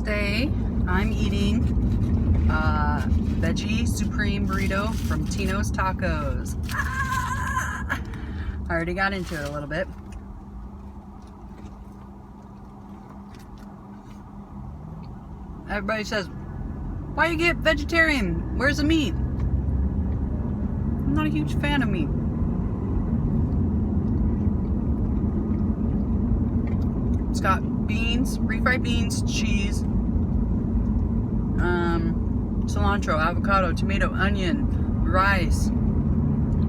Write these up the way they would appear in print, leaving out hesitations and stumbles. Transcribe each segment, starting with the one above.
Today I'm eating veggie supreme burrito from Tino's Tacos. I already got into it a little bit. Everybody says, why you get vegetarian? Where's the meat? I'm not a huge fan of meat. It's got beans, refried beans, cheese, cilantro, avocado, tomato, onion, rice.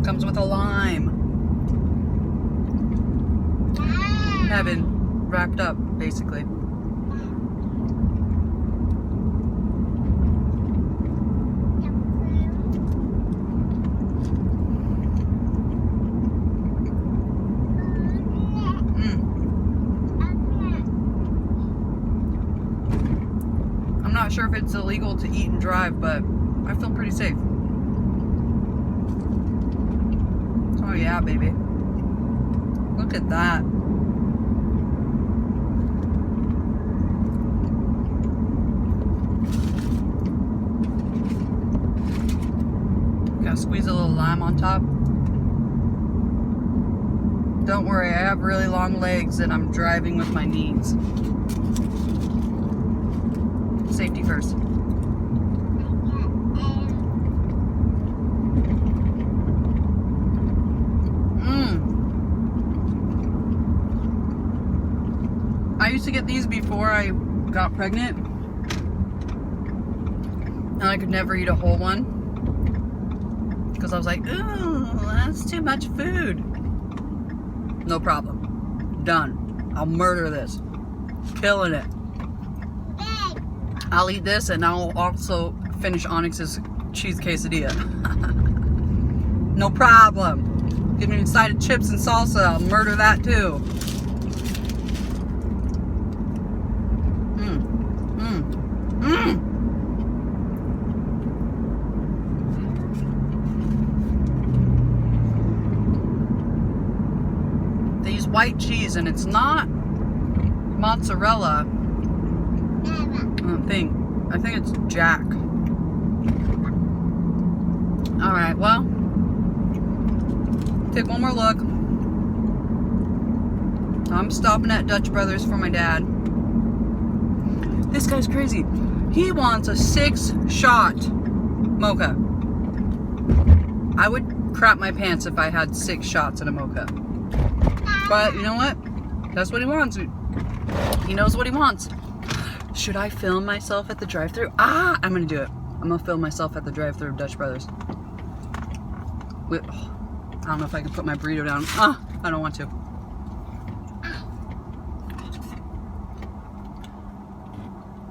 Comes with a lime. Heaven wrapped up, basically. I'm not sure if it's illegal to eat and drive, but I feel pretty safe. Oh yeah, baby. Look at that. Gotta squeeze a little lime on top. Don't worry, I have really long legs and I'm driving with my knees. Safety first. I used to get these before I got pregnant, and I could never eat a whole one because I was like, ooh, that's too much food. No problem. Done. I'll murder this. Killing it. I'll eat this and I'll also finish Onyx's cheese quesadilla. No problem. Give me a side of chips and salsa. I'll murder that too. They use white cheese and it's not mozzarella. I think it's Jack. Alright, well, take one more look. I'm stopping at Dutch Brothers for my dad. This guy's crazy. He wants a 6-shot mocha. I would crap my pants if I had 6 shots in a mocha. But you know what? That's what he wants. He knows what he wants. Should I film myself at the drive-thru? I'm gonna do it. I'm gonna film myself at the drive-thru of Dutch Brothers. Wait, I don't know if I can put my burrito down. I don't want to.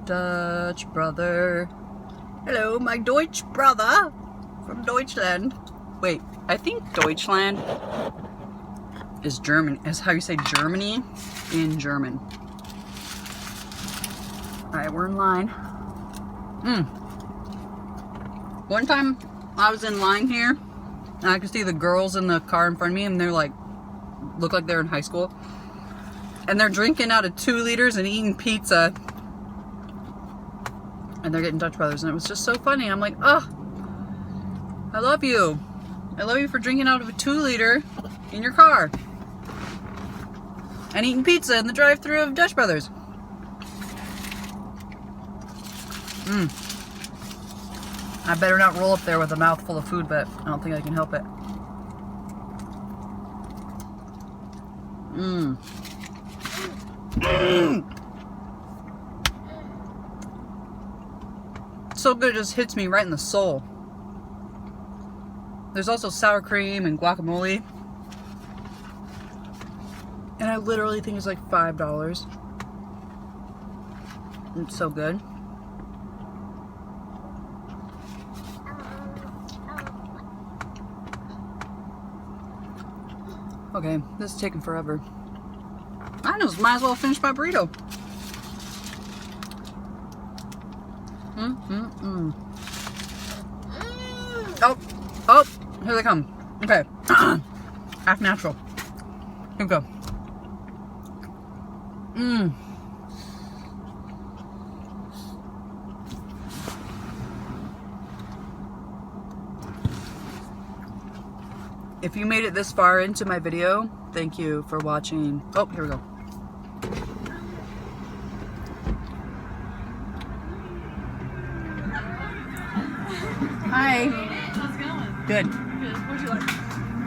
Dutch brother. Hello, my Deutsch brother from Deutschland. Wait, I think Deutschland is German. Is how you say Germany in German. Alright, we're in line. One time I was in line here and I could see the girls in the car in front of me and they're like, look like they're in high school. And they're drinking out of 2 liters and eating pizza. And they're getting Dutch Brothers and it was just so funny. I'm like, oh, I love you. I love you for drinking out of a 2-liter in your car. And eating pizza in the drive-thru of Dutch Brothers. I better not roll up there with a mouthful of food, but I don't think I can help it. So good, it just hits me right in the soul. There's also sour cream and guacamole. And I literally think it's like $5. It's so good. Okay, this is taking forever. I just might as well finish my burrito. Oh, here they come. Okay. Half natural. Here we go. If you made it this far into my video, thank you for watching. Oh, here we go. Hi. How's it going? Good. Good. What'd you like?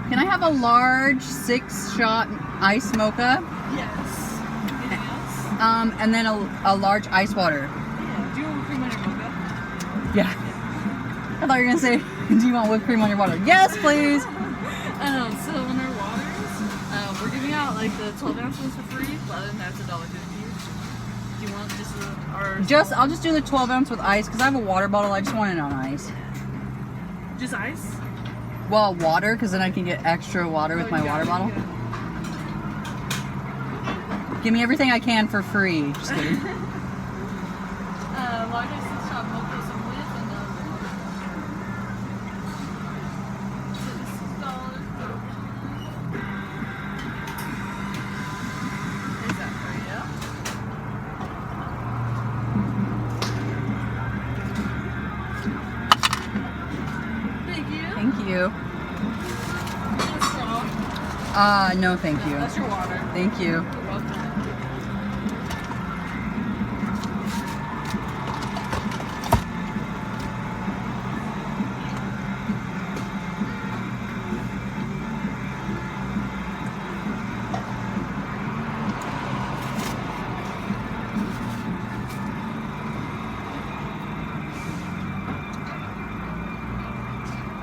Can I have a large 6-shot iced mocha? Yes. Anything else? And then a large ice water. Yeah. Do you want whipped cream on your mocha? Yeah. I thought you were gonna say, do you want whipped cream on your water? Yes, please. So on our waters, we're giving out like the 12-ounce ones for free, but other than that, it's $1.50 each. Do you want just I'll just do the 12-ounce with ice because I have a water bottle. I just want it on ice. just ice? Well, water, because then I can get extra water with my water bottle. Give me everything I can for free. Just kidding. Large ice 6-shot mocha, some with and $6. Is that for you? Thank you. Thank you. No, thank you. That's your water. Thank you. You're welcome.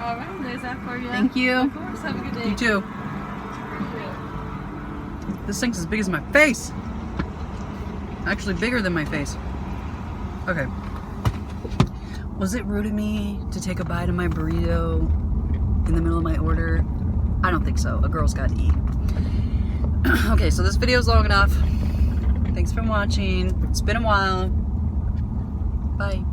All right, there's that for you. Thank you. Of course. Have a good day. You too. This thing's as big as my face. Actually bigger than my face. Okay. Was it rude of me to take a bite of my burrito in the middle of my order? I don't think so. A girl's got to eat. Okay, so this video's long enough. Thanks for watching. It's been a while. Bye.